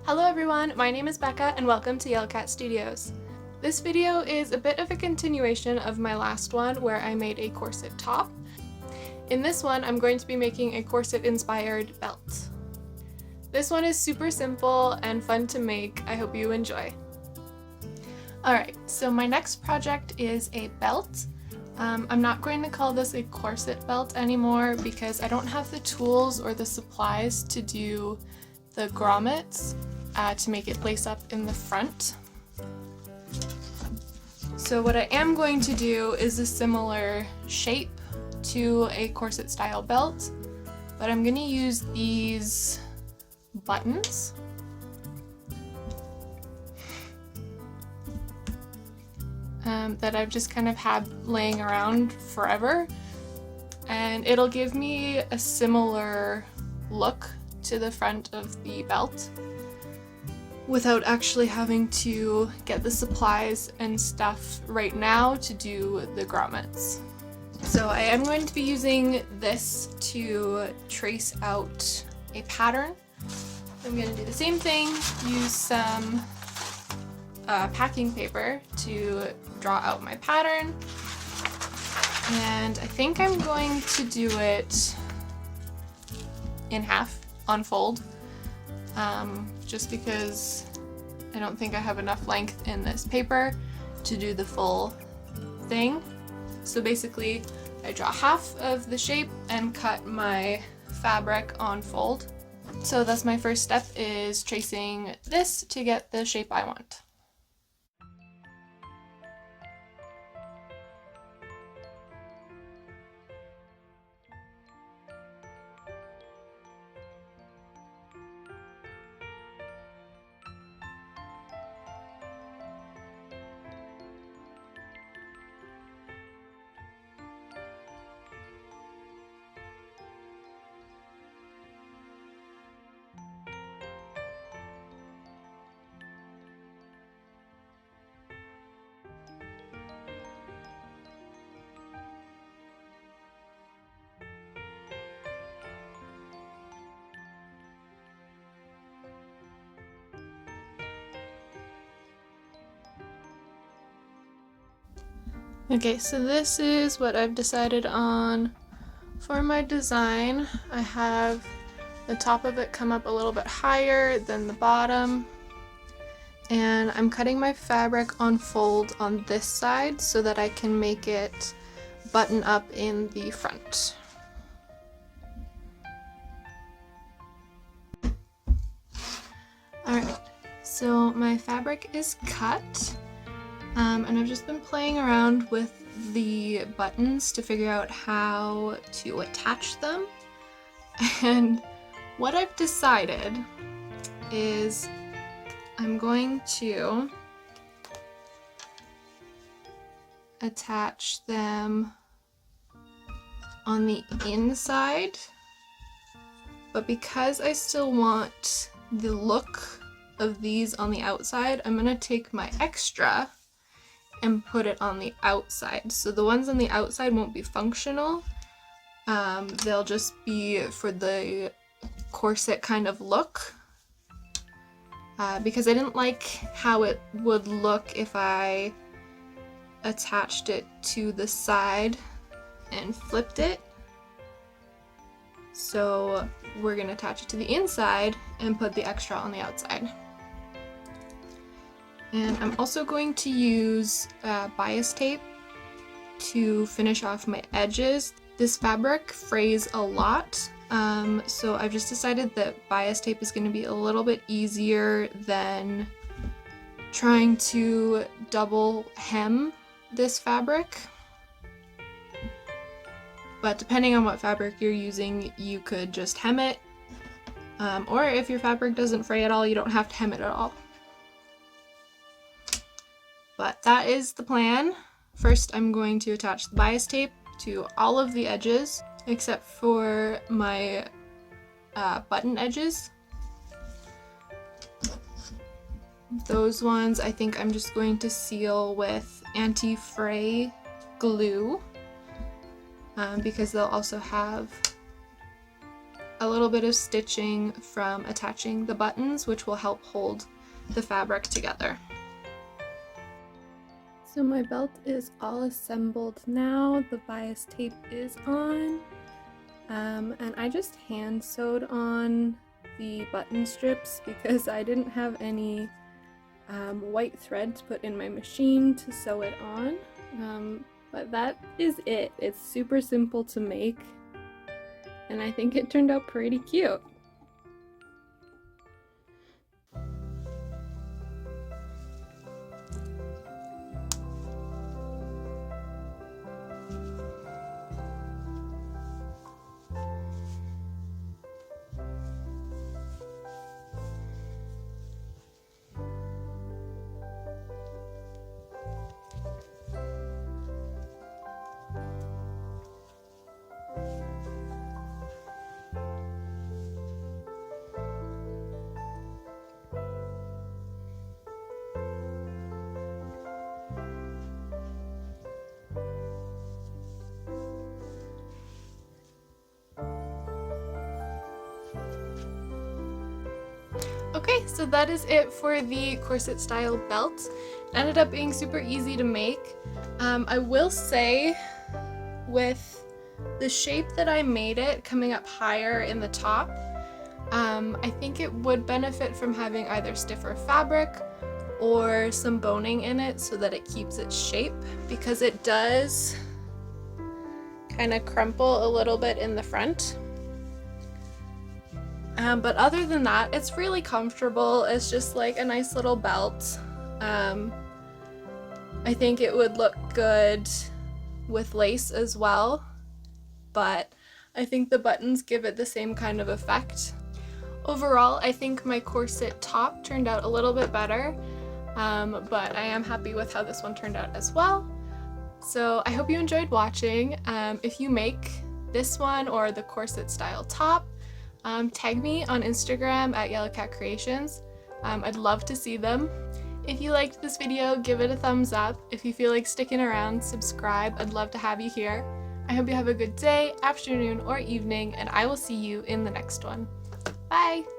Hello everyone, my name is Becca and welcome to Yellow Cat Studios. This video is a bit of a continuation of my last one where I made a corset top. In this one, I'm going to be making a corset-inspired belt. This one is super simple and fun to make. I hope you enjoy. Alright, so my next project is a belt. I'm not going to call this a corset belt anymore because I don't have the tools or the supplies to do the grommets to make it lace up in the front. So what I am going to do is a similar shape to a corset style belt, but I'm going to use these buttons. That I've just kind of had laying around forever, and it'll give me a similar look to the front of the belt without actually having to get the supplies and stuff right now to do the grommets. So I am going to be using this to trace out a pattern. I'm going to do the same thing, use some packing paper to draw out my pattern, and I think I'm going to do it in half, on fold, just because I don't think I have enough length in this paper to do the full thing. So basically I draw half of the shape and cut my fabric on fold. So that's my first step, is tracing this to get the shape I want. Okay, so this is what I've decided on for my design. I have the top of it come up a little bit higher than the bottom, and I'm cutting my fabric on fold on this side so that I can make it button up in the front. Alright, so my fabric is cut. And I've just been playing around with the buttons to figure out how to attach them. And what I've decided is I'm going to attach them on the inside, but because I still want the look of these on the outside, I'm going to take my extra and put it on the outside. So the ones on the outside won't be functional. They'll just be for the corset kind of look. Because I didn't like how it would look if I attached it to the side and flipped it. So we're going to attach it to the inside and put the extra on the outside. And I'm also going to use bias tape to finish off my edges. This fabric frays a lot, so I've just decided that bias tape is going to be a little bit easier than trying to double hem this fabric. But depending on what fabric you're using, you could just hem it, or if your fabric doesn't fray at all, you don't have to hem it at all. But that is the plan. First, I'm going to attach the bias tape to all of the edges except for my button edges. Those ones I think I'm just going to seal with anti-fray glue because they'll also have a little bit of stitching from attaching the buttons, which will help hold the fabric together. So my belt is all assembled now. The bias tape is on. And I just hand sewed on the button strips because I didn't have any white thread to put in my machine to sew it on. But that is it. It's super simple to make, and I think it turned out pretty cute. Okay, so that is it for the corset style belt. It ended up being super easy to make. I will say, with the shape that I made it coming up higher in the top, I think it would benefit from having either stiffer fabric or some boning in it so that it keeps its shape, because it does kind of crumple a little bit in the front. But other than that, it's really comfortable. It's just like a nice little belt. I think it would look good with lace as well, but I think the buttons give it the same kind of effect. Overall, I think my corset top turned out a little bit better, but I am happy with how this one turned out as well. So I hope you enjoyed watching. If you make this one or the corset style top, tag me on Instagram at YellowCatCreations. I'd love to see them. If you liked this video, give it a thumbs up. If you feel like sticking around, subscribe. I'd love to have you here. I hope you have a good day, afternoon, or evening, and I will see you in the next one. Bye!